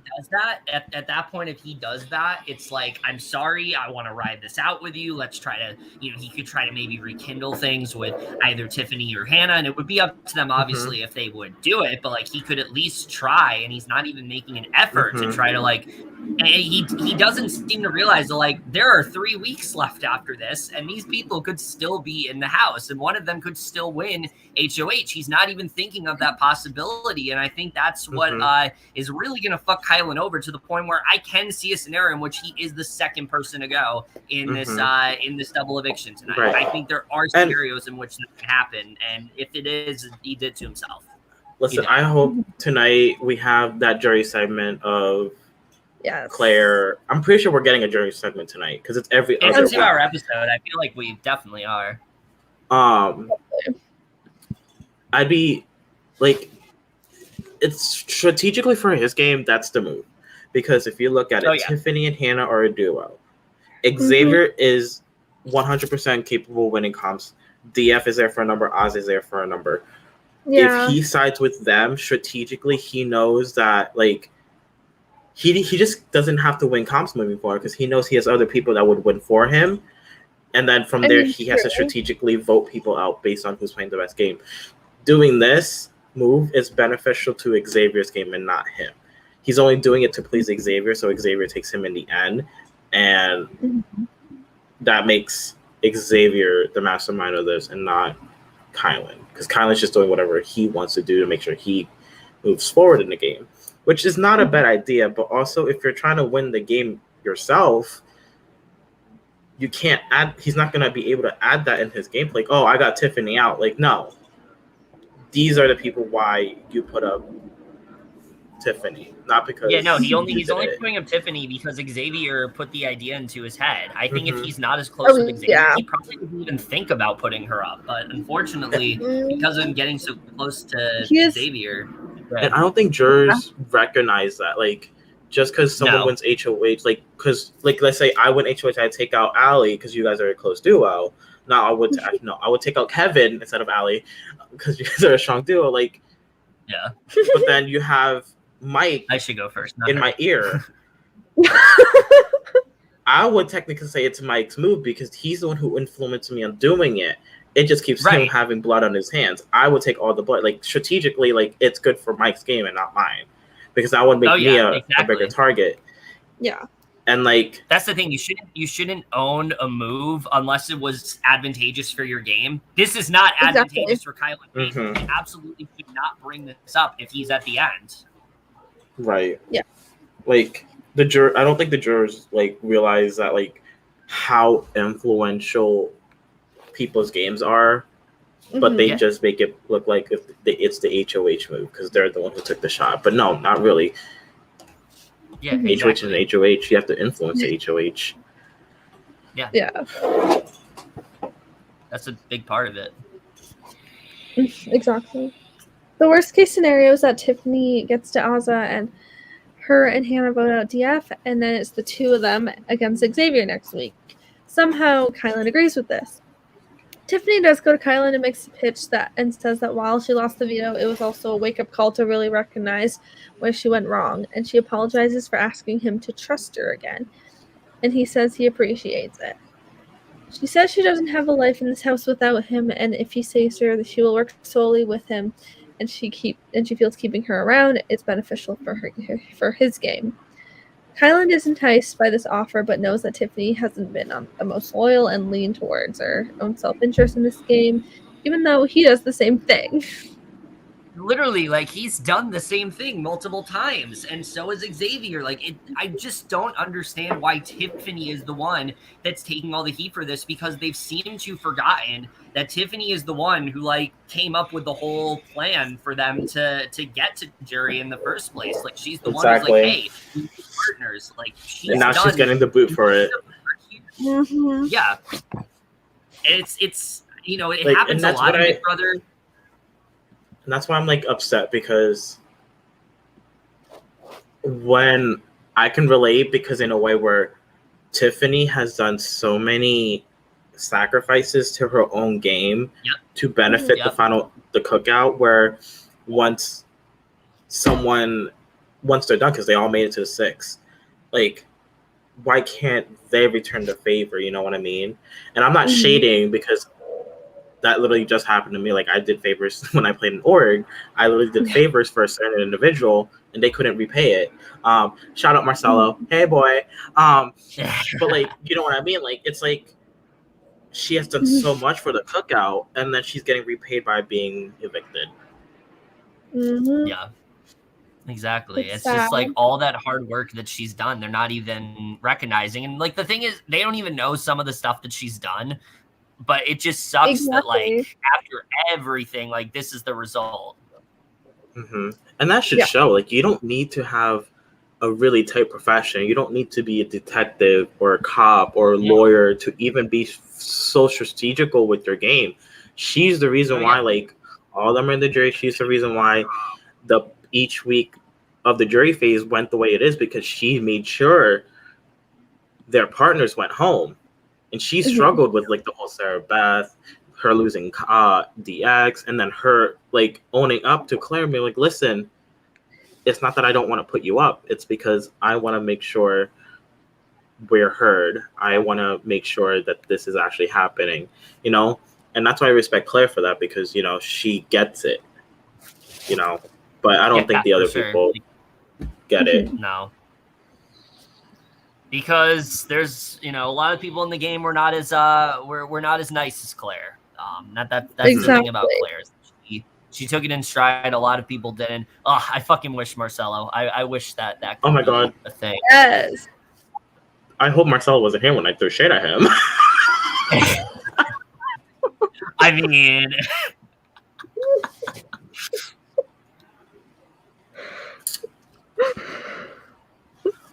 does that, it's like, I'm sorry, I want to ride this out with you. Let's try to, he could try to maybe rekindle things with either Tiffany or Hannah, and it would be up to them, obviously, if they would do it. But like, he could at least try, and he's not even making an effort to try to like. And he doesn't seem to realize that like there are 3 weeks left after this, and these people could still be in the house, and one of them could still win HOH. He's not even thinking of that possibility, and I think that's what is really going to fuck Kylan over to the point where I can see a scenario in which he is the second person to go in this double eviction tonight. Right. I think there are scenarios in which that can happen, and if it is, he did to himself. Listen, I hope tonight we have that jury segment of Claire. I'm pretty sure we're getting a jury segment tonight because it's every other 2-hour episode. I feel like we definitely are. I'd be like, it's strategically for his game. That's the move, because if you look at it, Tiffany and Hannah are a duo. Xavier is 100% capable of winning comps. DF is there for a number. Azah is there for a number. Yeah. If he sides with them strategically, he knows that like. He just doesn't have to win comps moving forward because he knows he has other people that would win for him. And then from there, he has to strategically vote people out based on who's playing the best game. Doing this move is beneficial to Xavier's game and not him. He's only doing it to please Xavier, so Xavier takes him in the end. And that makes Xavier the mastermind of this and not Kylan. Because Kylan's just doing whatever he wants to do to make sure he moves forward in the game. Which is not a bad idea, but also if you're trying to win the game yourself, you can't add. He's not going to be able to add that in his gameplay. Like, oh, I got Tiffany out. Like, no. These are the people why you put up Tiffany, not because. Yeah, no, he's only putting up Tiffany because Xavier put the idea into his head. I think if he's not as close with Xavier, he probably wouldn't even think about putting her up. But unfortunately, because of him getting so close to Xavier. And I don't think jurors recognize that. Like, just because someone wins HOH, like, because, like, let's say I win HOH, I take out Allie because you guys are a close duo. Now I would take out Kevin instead of Allie because you guys are a strong duo. Like, yeah. But then you have Mike. I should go first. In my ear. I would technically say it's Mike's move because he's the one who influenced me on doing it. It just keeps him having blood on his hands. I would take all the blood. Like, strategically, like, it's good for Mike's game and not mine. Because I would make me a bigger target. Yeah. And like, that's the thing. You shouldn't own a move unless it was advantageous for your game. This is not advantageous for Kylan. Mm-hmm. He absolutely should not bring this up if he's at the end. Right. Yeah. Like I don't think the jurors like realize that like how influential people's games are, but they just make it look like it's the HOH move because they're the one who took the shot. But no, not really. Yeah, HOH is an HOH. You have to influence the HOH. Yeah. Yeah. That's a big part of it. Exactly. The worst case scenario is that Tiffany gets to Azah and her and Hannah vote out DF, and then it's the two of them against Xavier next week. Somehow, Kylan agrees with this. Tiffany does go to Kylan and makes a pitch and says that while she lost the veto, it was also a wake-up call to really recognize where she went wrong, and she apologizes for asking him to trust her again, and he says he appreciates it. She says she doesn't have a life in this house without him, and if he saves her, she will work solely with him, and she feels keeping her around is beneficial for his game. Kyland is enticed by this offer, but knows that Tiffany hasn't been the most loyal and lean towards her own self-interest in this game, even though he does the same thing. Literally, like, he's done the same thing multiple times, and so is Xavier. Like, I just don't understand why Tiffany is the one that's taking all the heat for this, because they've seemed to forgotten that Tiffany is the one who, like, came up with the whole plan for them to get to jury in the first place. Like, she's the one who's like, hey, we need partners. Like, and now she's getting the boot for it. Mm-hmm. Yeah. It's you know, it happens a lot in Big Brother. And that's why I'm like upset, because when I can relate, because in a way where Tiffany has done so many sacrifices to her own game to benefit the cookout, where once they're done, because they all made it to the 6, like, why can't they return the favor? You know what I mean? And I'm not shading, because that literally just happened to me. Like, I did favors when I played in org. I literally did favors for a certain individual, and they couldn't repay it. Shout out Marcelo. Hey, boy. But, like, you know what I mean? Like, it's like she has done so much for the cookout, and then she's getting repaid by being evicted. Yeah. Exactly. It's just like all that hard work that she's done, they're not even recognizing. And, like, the thing is, they don't even know some of the stuff that she's done. But it just sucks that, like, after everything, like, this is the result. And that should show. Like, you don't need to have a really tight profession. You don't need to be a detective or a cop or a lawyer to even be so strategical with your game. She's the reason why, like, all of them are in the jury. She's the reason why each week of the jury phase went the way it is, because she made sure their partners went home. And she struggled with, like, the whole Sarah Beth, her losing DX, and then her, like, owning up to Claire and being like, listen, it's not that I don't want to put you up. It's because I want to make sure we're heard. I want to make sure that this is actually happening, you know? And that's why I respect Claire for that, because, you know, she gets it, you know? But I don't think the other people get it. No. Because there's, you know, a lot of people in the game were not as we're not as nice as Claire. That's the thing about Claire. She took it in stride. A lot of people didn't. Oh, I fucking wish Marcelo. I wish that could oh my god, a thing. Yes. I hope Marcelo wasn't here when I threw shade at him. I mean,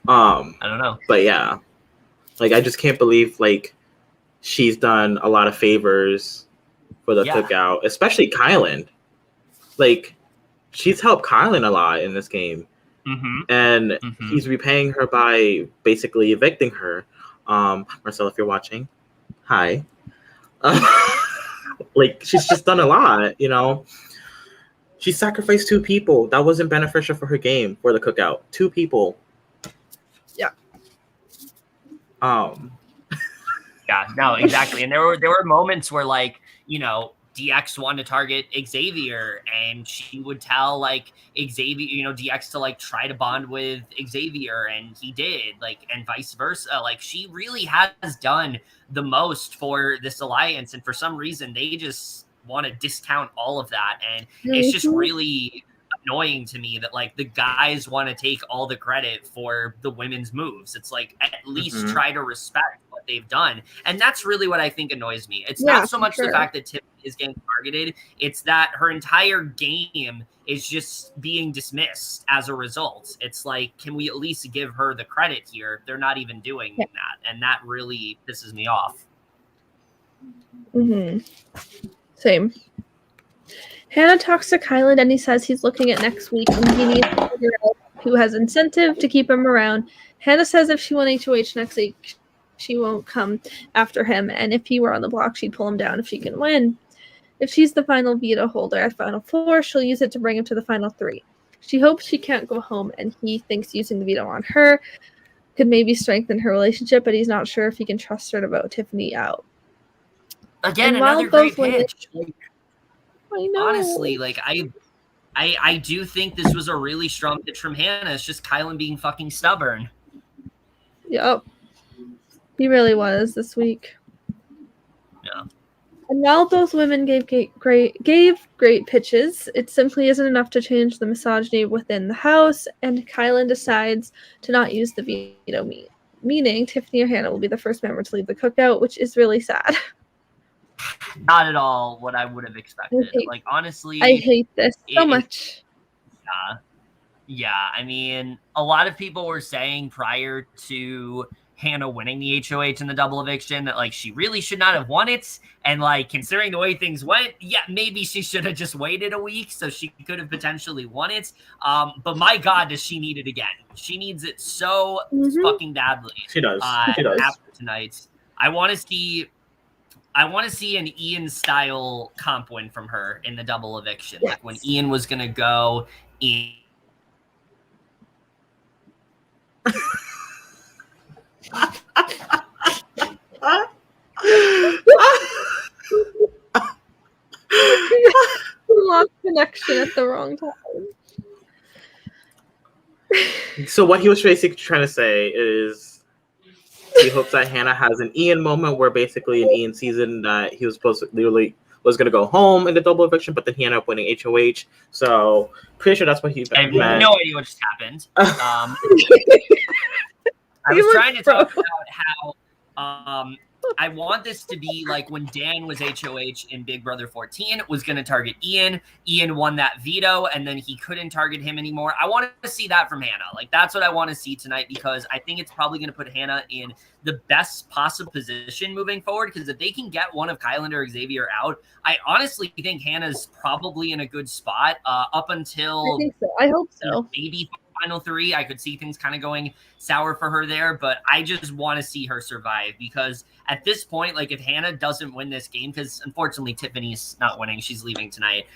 I don't know. But yeah, like, I just can't believe, like, she's done a lot of favors for the cookout, especially Kyland. Like, she's helped Kyland a lot in this game. And he's repaying her by basically evicting her. Marcel, if you're watching, hi. Like, she's just done a lot, you know? She sacrificed 2 people. That wasn't beneficial for her game, for the cookout. 2 people. Yeah. Yeah, no, exactly. And there were moments where, like, you know, DX wanted to target Xavier, and she would tell, like, Xavier, you know, DX to, like, try to bond with Xavier, and he did, like, and vice versa. Like, she really has done the most for this alliance, and for some reason they just want to discount all of that. And it's just really annoying to me that, like, the guys want to take all the credit for the women's moves. It's like, at least try to respect what they've done. And that's really what I think annoys me. It's not so much the fact that Tiffany is getting targeted, it's that her entire game is just being dismissed as a result. It's like, can we at least give her the credit here? They're not even doing that, and that really pisses me off. Same. Hannah talks to Kyland and he says he's looking at next week and he needs to figure out who has incentive to keep him around. Hannah says if she won HOH next week, she won't come after him, and if he were on the block, she'd pull him down if she can win. If she's the final veto holder at Final 4, she'll use it to bring him to the Final 3. She hopes she can't go home, and he thinks using the veto on her could maybe strengthen her relationship, but he's not sure if he can trust her to vote Tiffany out. Again, another great pitch. I know. Honestly, like I do think this was a really strong pitch from Hannah. It's just Kylan being fucking stubborn. Yep. He really was this week. Yeah. And while both women gave great pitches, it simply isn't enough to change the misogyny within the house, and Kylan decides to not use the veto, meaning Tiffany or Hannah will be the first member to leave the cookout, which is really sad. Not at all what I would have expected. Like, honestly, I hate this so much. Yeah, I mean, a lot of people were saying prior to Hannah winning the HOH in the double eviction that, like, she really should not have won it. And, like, considering the way things went, yeah, maybe she should have just waited a week so she could have potentially won it. But my God, does she need it again? She needs it so fucking badly. She does. She does. After tonight, I want to see an Ian style comp win from her in the double eviction. Yes. Like when Ian was gonna go in. Lost connection at the wrong time. So what he was basically trying to say is he hopes that Hannah has an Ian moment where basically in Ian season that he was supposed to literally was going to go home in the double eviction, but then he ended up winning HOH. So pretty sure that's what he meant. I have no idea what just happened. I was trying to talk about how I want this to be like when Dan was HOH in Big Brother 14, was going to target Ian. Ian won that veto, and then he couldn't target him anymore. I want to see that from Hannah. Like, that's what I want to see tonight, because I think it's probably going to put Hannah in the best possible position moving forward, because if they can get one of Kyland or Xavier out, I honestly think Hannah's probably in a good spot up until... I think so. I hope so. Maybe Final 3. I could see things kind of going sour for her there, but I just want to see her survive, because at this point, like, if Hannah doesn't win this game, because unfortunately Tiffany's not winning, she's leaving tonight,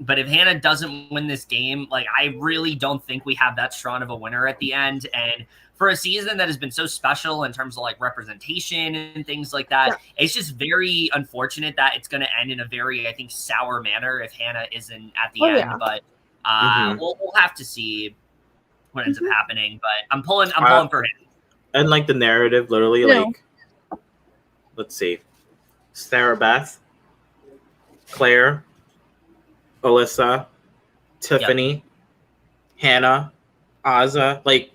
but if Hannah doesn't win this game, like, I really don't think we have that strong of a winner at the end. And for a season that has been so special in terms of like representation and things like that, it's just very unfortunate that it's going to end in a very, I think, sour manner if Hannah isn't at the end. But we'll have to see what ends up happening, but I'm pulling for him. And like the narrative, literally, like, let's see, Sarah, Beth, Claire, Alyssa, Tiffany, Hannah, Azah, like,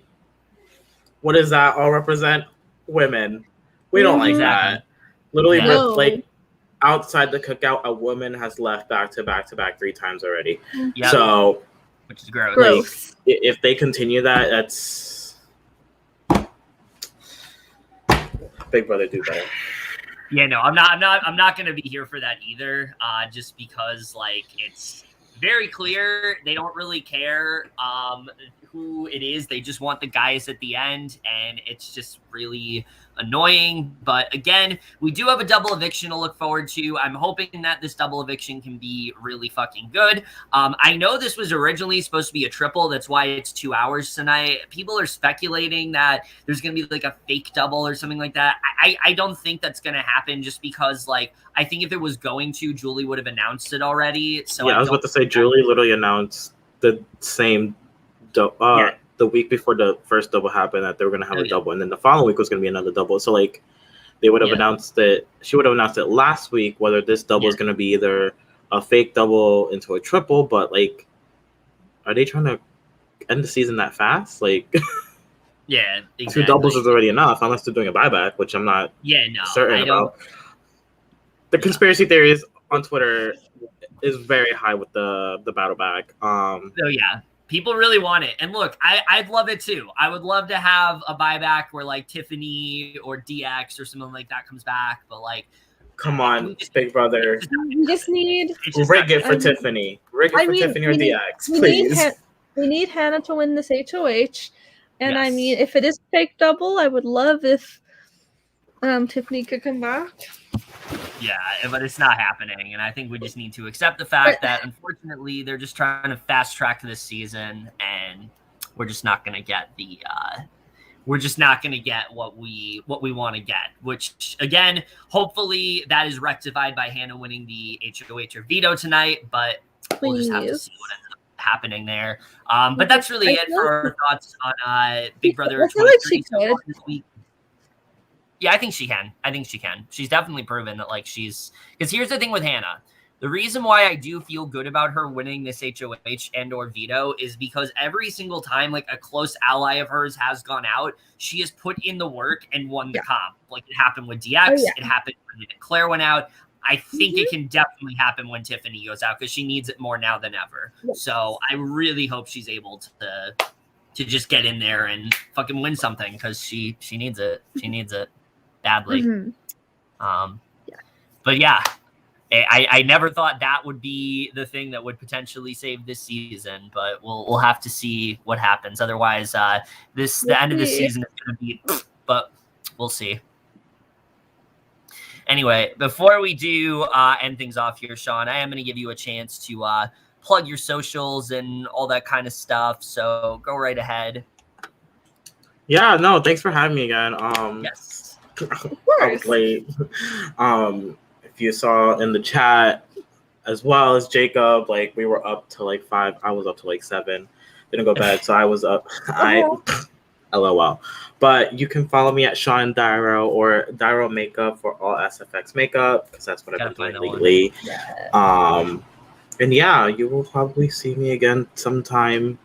what does that all represent? Women. We don't like that. Literally, like, outside the cookout, a woman has left back to back 3 times already. So, which is gross. Like, if they continue that, that's Big Brother do better. Yeah, no, I'm not gonna be here for that either. Just because, like, it's very clear they don't really care who it is. They just want the guys at the end, and it's just really annoying. But again, we do have a double eviction to look forward to. I'm hoping that this double eviction can be really fucking good. I know this was originally supposed to be a triple. That's why it's 2 hours tonight. People are speculating that there's going to be like a fake double or something like that. I don't think that's going to happen, just because, like, I think if it was going to, Julie would have announced it already. So yeah, I was about to say, Julie literally announced the same the week before the first double happened that they were going to have a double, and then the following week was going to be another double. So, like, they would have announced it. She would have announced it last week, whether this double is going to be either a fake double into a triple. But, like, are they trying to end the season that fast? Like, yeah, exactly. 2 doubles is already enough, unless they're doing a buyback, which I'm not certain about. The conspiracy theories on Twitter is very high with the battle back. So yeah. People really want it. And look, I'd love it too. I would love to have a buyback where, like, Tiffany or DX or something like that comes back. But, like, Come on, Big Brother. We just need rig it for Tiffany. Rig it for Tiffany or DX, please. We need Hannah to win this HOH. And Yes. I mean, if it is fake double, I would love if Tiffany could come back. Yeah, but it's not happening, and I think we just need to accept the fact that unfortunately they're just trying to fast track this season, and we're just not going to get what we want to get. Which again, hopefully that is rectified by Hannah winning the HOH or veto tonight, but we'll just have to see what ends up happening there. But that's really it for our thoughts on Big Brother 23 so far this week. Yeah, I think she can. She's definitely proven that, like, because here's the thing with Hannah. The reason why I do feel good about her winning this HOH and or veto is because every single time, like, a close ally of hers has gone out, she has put in the work and won the comp. Like, it happened with DX. It happened when Claire went out. I think it can definitely happen when Tiffany goes out because she needs it more now than ever. So I really hope she's able to just get in there and fucking win something because she needs it. She needs it badly. But yeah, I never thought that would be the thing that would potentially save this season, but we'll have to see what happens. Otherwise, the end of the season is going to be, but we'll see. Anyway, before we do end things off here, Sean, I am going to give you a chance to plug your socials and all that kind of stuff. So go right ahead. Yeah, no, thanks for having me again. Yes. I was late. If you saw in the chat, as well as Jacob, like we were up to like 5. I was up to like 7. Didn't go bed, so I was up. LOL. But you can follow me at Sean Dairo or Dairo Makeup for all SFX makeup because that's what I've been doing lately. And yeah, you will probably see me again sometime,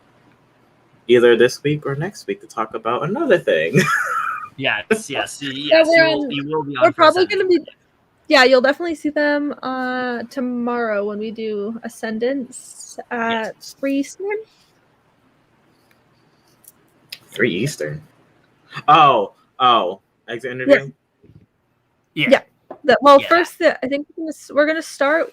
either this week or next week, to talk about another thing. Yes. You will be on. We're probably going to be. Yeah, you'll definitely see them tomorrow when we do Ascendance at 3 Eastern. 3 Eastern. Oh, exit interview. Yeah. First, I think we're gonna start.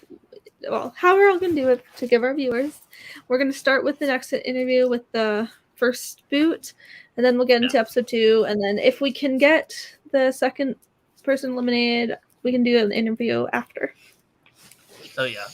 Well, how we're all gonna do it to give our viewers. We're gonna start with an exit interview with the first boot, and then we'll get into episode 2. And then if we can get the second person eliminated, we can do an interview after. Oh yeah.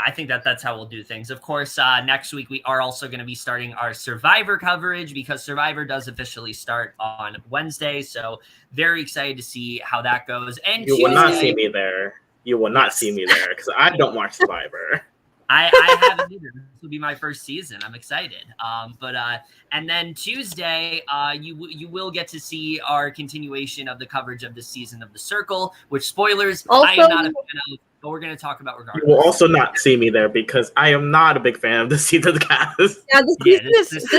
I think that's how we'll do things. Of course, next week we are also going to be starting our Survivor coverage because Survivor does officially start on Wednesday. So very excited to see how that goes. And you will not see me there. You will not see me there because I don't watch Survivor. I haven't either. This will be my first season. I'm excited. And then Tuesday, you will get to see our continuation of the coverage of the season of The Circle, which spoilers, also, I am not a fan of, but we're going to talk about regardless. You will also not see me there because I am not a big fan of the season of the cast. Yeah,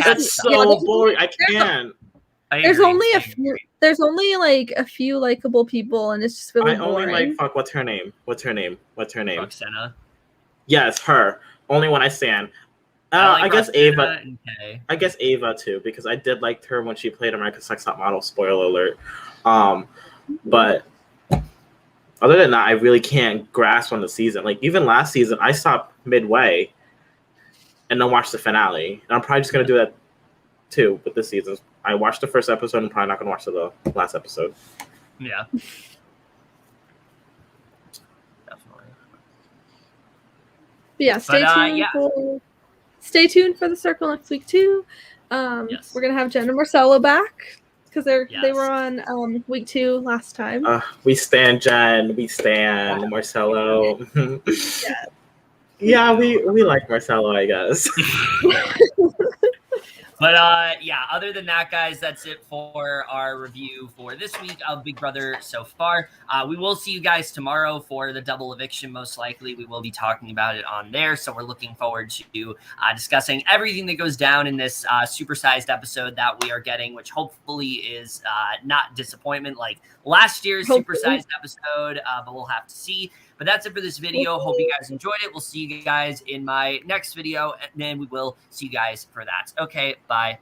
that's so boring. I can't. There's only like a few likable people, and it's just really boring. I only like what's her name? Roxana. Yes, her. Only one I stand. I guess Ava. I guess Ava too, because I did like her when she played America's Next Top Model. Spoiler alert. But other than that, I really can't grasp on the season. Like even last season, I stopped midway and then watched the finale. And I'm probably just gonna do that too with this season. I watched the first episode. I'm probably not gonna watch the last episode. Yeah. Yeah, stay tuned for The Circle next week too. We're gonna have Jen and Marcelo back because they were on week 2 last time. We stand Jen, we stand Marcelo. Yeah, we like Marcelo, I guess. But other than that, guys, that's it for our review for this week of Big Brother so far. We will see you guys tomorrow for the double eviction, most likely. We will be talking about it on there, so we're looking forward to discussing everything that goes down in this supersized episode that we are getting, which hopefully is not disappointment like last year's supersized episode, but we'll have to see. But that's it for this video. Hope you guys enjoyed it. We'll see you guys in my next video, and then we will see you guys for that. Okay, bye.